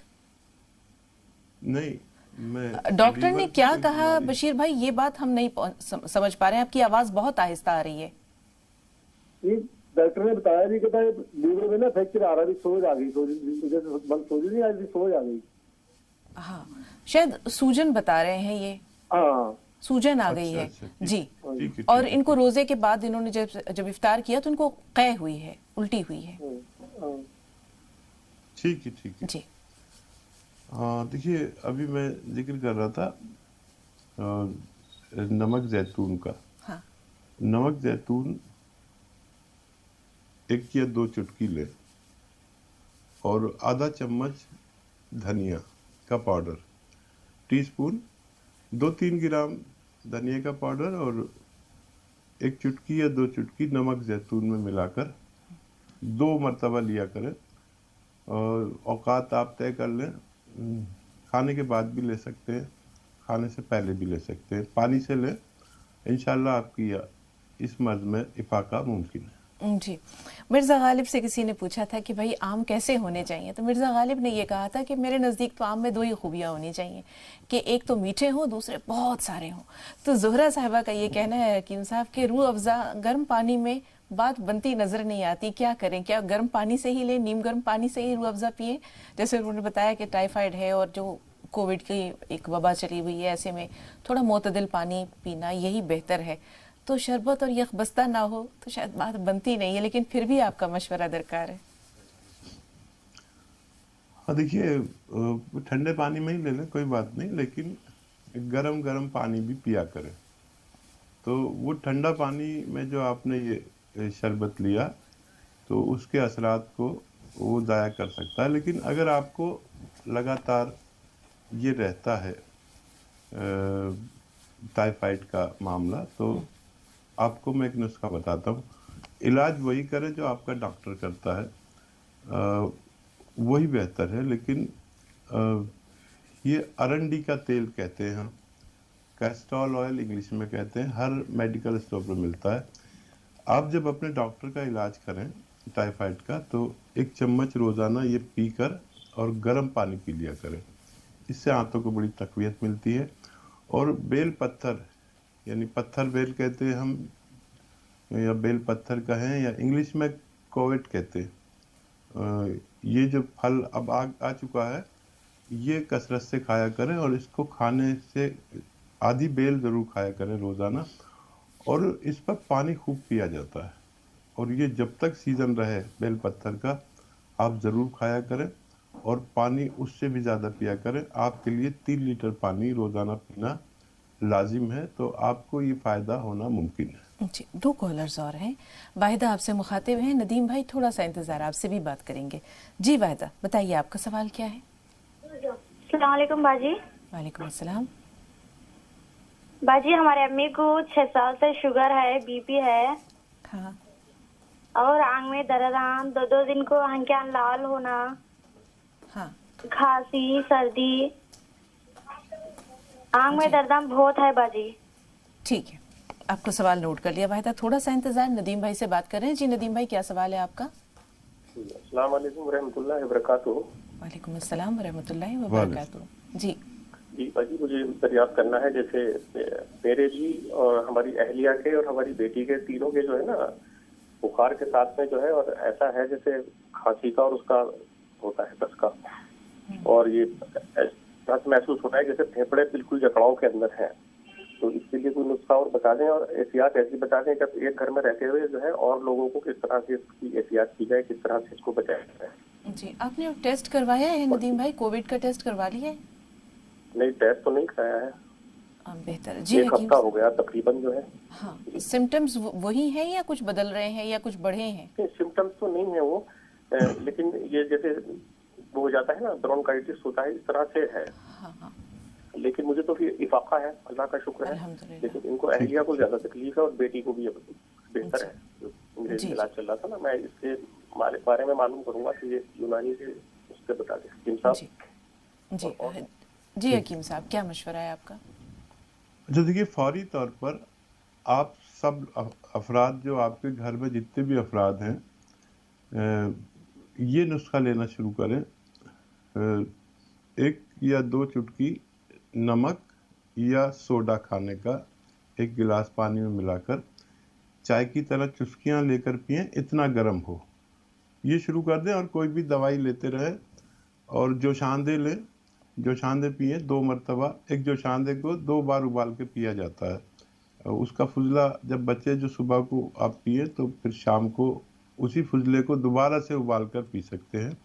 नहीं, मैं डॉक्टर ने क्या कहा बशीर भाई, ये बात हम नहीं समझ पा रहे हैं। आपकी आवाज बहुत आहिस्ता आ रही है। डॉक्टर ने बताया भी, कहता है लीवर में ना फ्रैक्चर आ रहा है, सोज आ गई, सोज नहीं आ रही, सोज आ गई। हाँ, शायद सूजन बता रहे हैं ये। हाँ, सूजन आ गई है जी। और इनको रोजे के बाद इन्होंने जब इफ्तार किया तो इनको कै हुई है, उल्टी हुई है। ठीक है जी। देखिए, अभी मैं जिक्र कर रहा था नमक जैतून का। हाँ। नमक जैतून 1 या 2 चुटकी ले, और आधा चम्मच धनिया का पाउडर, टीस्पून, 2-3 ग्राम धनिया का पाउडर और 1 चुटकी या 2 चुटकी नमक जैतून में मिलाकर 2 मरतबा लिया करें। और औकात आप तय कर लें, खाने के बाद भी ले सकते हैं, खाने से पहले भी ले सकते हैं। पानी से लें, इंशाल्लाह आपकी इस मर्ज में इफाका मुमकिन है। जी। मिर्ज़ा गालिब से किसी ने पूछा था कि भाई आम कैसे होने चाहिए, तो मिर्ज़ा गालिब ने ये कहा था कि मेरे नज़दीक तो आम में 2 ही खूबियाँ होनी चाहिए कि एक तो मीठे हों, दूसरे बहुत सारे हों। तो ज़ुहरा साहिबा का ये कहना है हकीम साहब कि रूह अफ़ज़ा गर्म पानी में बात बनती नज़र नहीं आती, क्या करें? क्या गर्म पानी से ही लें, नीम गर्म पानी से ही रूह अफ़ज़ा पिए? जैसे उन्होंने बताया कि टाइफाइड है और जो कोविड की एक वबा चली हुई है, ऐसे में थोड़ा मोतदिल पानी पीना यही बेहतर है। तो शरबत और यखबस्ता ना हो तो शायद बात बनती नहीं है, लेकिन फिर भी आपका मशवरा दरकार है। हाँ, देखिए, ठंडे पानी में ही ले लें, कोई बात नहीं, लेकिन गरम पानी भी पिया करें। तो वो ठंडा पानी में जो आपने ये शरबत लिया तो उसके असरात को वो ज़ाया कर सकता है। लेकिन अगर आपको लगातार ये रहता है टाइफाइड का मामला, तो आपको मैं एक नुस्खा बताता हूँ। इलाज वही करें जो आपका डॉक्टर करता है, वही बेहतर है। लेकिन ये अरंडी का तेल कहते हैं हम, कैस्ट्रॉल ऑयल इंग्लिश में कहते हैं, हर मेडिकल स्टोर पर मिलता है। आप जब अपने डॉक्टर का इलाज करें टाइफाइड का, तो 1 चम्मच रोज़ाना ये पीकर और गर्म पानी पी लिया करें। इससे आंतों को बड़ी तक़वियत मिलती है। और बेल पत्थर, यानी पत्थर बेल कहते हैं हम, या बेल पत्थर कहें, या इंग्लिश में कोवेट कहते हैं, ये जो फल अब आ चुका है, ये कसरत से खाया करें। और इसको खाने से आधी बेल ज़रूर खाया करें रोज़ाना, और इस पर पानी खूब पिया जाता है। और ये जब तक सीज़न रहे बेल पत्थर का, आप ज़रूर खाया करें, और पानी उससे भी ज़्यादा पिया करें। आपके लिए 3 लीटर पानी रोज़ाना पीना लाजिम है, तो आपको ये फ़ायदा होना मुमकिन है। जी, 2 कॉलर्स और हैं। वाहिदा आपसे मुखातिब हैं। नदीम भाई थोड़ा सा इंतज़ार, आपसे भी बात करेंगे। जी वाहिदा, बताइए आपका सवाल क्या है? अस्सलाम वालेकुम बाजी। वालेकुम अस्सलाम। बाजी, हमारे अम्मी को 6 साल से शुगर है, बीपी है। हाँ। और आंख में दर्द, 2 दिन को आंखें लाल होना। हाँ। खांसी, सर्दी। आंख में दर्द बहुत है बाजी। ठीक है, आपको सवाल नोट कर लिया। वाहिदा थोड़ा सा इंतजार, नदीम भाई से बात कर रहे हैं। जी नदीम भाई, क्या सवाल है आपका? अस्सलाम वालेकुम रहमतुल्लाहि व बरकातुहू। वालेकुम अस्सलाम व रहमतुल्लाहि व बरकातुहू। जी बाजी, मुझे दरियाफ्त करना है, जैसे मेरे भी और हमारी अहलिया के और हमारी बेटी के तीनों के जो है ना बुखार के साथ में जो है, और ऐसा है जैसे खांसी का और उसका होता है दस्त का, और ये महसूस होता है जैसे फेफड़े बिल्कुल जकड़ाव के अंदर हैं। तो इसके लिए कोई नुस्खा और बता दें, और एहतियात ऐसी बता दें जब एक घर में रहते हुए जो है और लोगों को किस तरह से इसकी एहतियात की जाए, किस तरह से इसको बचाया जाए। जी, आपने टेस्ट करवाया है नदीम भाई? कोविड का टेस्ट करवा लिया है? नहीं, टेस्ट तो नहीं कराया है। बेहतर। जी, एक हफ्ता हो गया तकरीबन जो है। हाँ, सिम्टम्स वही हैं या कुछ बदल रहे हैं या कुछ बढ़े हैं? सिम्टम्स तो नहीं है वो, लेकिन ये जैसे वो हो जाता है ना, ब्रोंकाइटिस होता है, इस तरह से है। हाँ। लेकिन मुझे तो फिर इफाका है, अल्लाह का शुक्र है। लेकिन इनको अहलिया को ज्यादा तकलीफ है और बेटी को भी बेहतर है। अंग्रेजी इलाज चल रहा था ना, मैं इसके बारे में मालूम करूंगा कि ये यूनानी से उससे बता दें हकीम साहब। जी हकीम साहब, क्या मशवरा है आपका? अच्छा देखिए, फौरी तौर पर आप सब अफराद, जो आपके घर में जितने भी अफराद हैं, ये नुस्खा लेना शुरू करें। 1 या 2 चुटकी नमक या सोडा खाने का 1 गिलास पानी में मिलाकर चाय की तरह चुस्कियाँ लेकर पिएं, इतना गर्म हो। ये शुरू कर दें और कोई भी दवाई लेते रहे, और जोशानदे लें, जोशानदे पिए 2 मरतबा। एक जोशानदे को 2 बार उबाल के पिया जाता है। उसका फुजला जब बचे जो सुबह को आप पिए, तो फिर शाम को उसी फुजले को दोबारा से उबाल कर पी सकते हैं।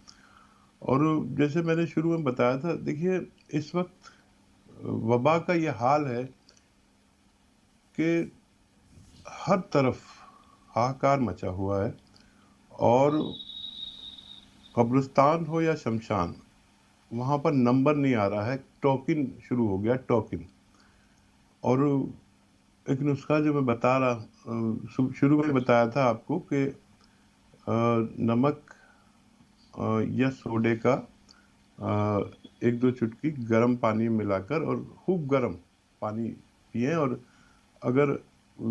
और जैसे मैंने शुरू में बताया था, देखिए इस वक्त वबा का ये हाल है कि हर तरफ हाहाकार मचा हुआ है, और कब्रिस्तान हो या शमशान, वहाँ पर नंबर नहीं आ रहा है, टोकन शुरू हो गया, टोकन। और एक नुस्खा जो मैं बता रहा, शुरू में बताया था आपको कि नमक या सोडे का 1-2 चुटकी गर्म पानी में मिलाकर और खूब गर्म पानी पिएं। और अगर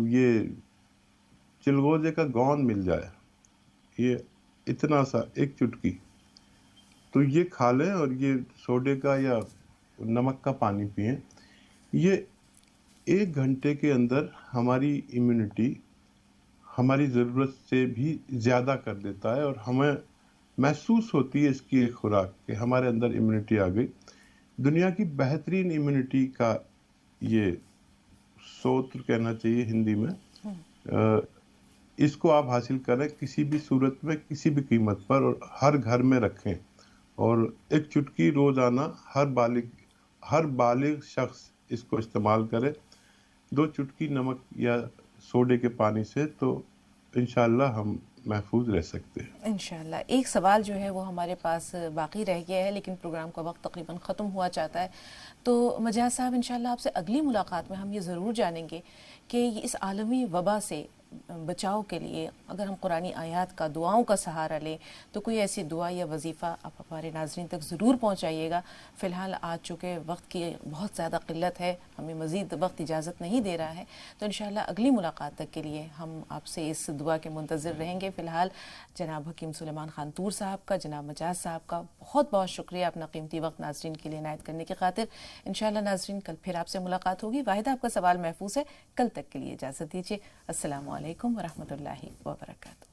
ये चिलगोजे का गोंद मिल जाए, ये इतना सा 1 चुटकी, तो ये खा लें और ये सोडे का या नमक का पानी पिएं। ये 1 घंटे के अंदर हमारी इम्यूनिटी हमारी ज़रूरत से भी ज़्यादा कर देता है, और हमें महसूस होती है इसकी एक खुराक कि हमारे अंदर इम्यूनिटी आ गई। दुनिया की बेहतरीन इम्यूनिटी का ये सूत्र कहना चाहिए हिंदी में, इसको आप हासिल करें किसी भी सूरत में, किसी भी कीमत पर, और हर घर में रखें। और 1 चुटकी रोज़ाना हर बालिग शख्स इसको इस्तेमाल करे, 2 चुटकी नमक या सोडे के पानी से, तो इंशाअल्लाह हम महफूज रह सकते हैं इंशाअल्लाह। एक सवाल जो है वो हमारे पास बाकी रह गया है, लेकिन प्रोग्राम का वक्त तकरीबन ख़त्म हुआ चाहता है। तो मजाज साहब, इंशाअल्लाह आपसे अगली मुलाकात में हम ये ज़रूर जानेंगे कि इस आलमी वबा से बचाव के लिए अगर हम कुरानी आयात का, दुआओं का सहारा लें, तो कोई ऐसी दुआ या वजीफ़ा आप हमारे नाज़रीन तक ज़रूर पहुँचाइएगा। फ़िलहाल आज चूँकि वक्त की बहुत ज़्यादा क़िल्लत है, हमें मज़ीद वक्त इजाज़त नहीं दे रहा है, तो इंशाअल्लाह अगली मुलाकात तक के लिए हम आपसे इस दुआ के मुंतज़िर रहेंगे। फ़िलहाल जनाब हकीम सुलेमान खान तूर साहब का, जनाब मजाज साहब का बहुत बहुत शुक्रिया अपना कीमती वक्त नाज़रीन के लिए इनायत करने की खातिर। इंशाअल्लाह नाज़रीन, कल फिर आपसे मुलाकात होगी। वाहिदा, आपका सवाल महफूज है। कल तक के लिए इजाज़त दीजिए। अस्सलामु अलैकुम व रहमतुल्लाहि व बरकातुहू।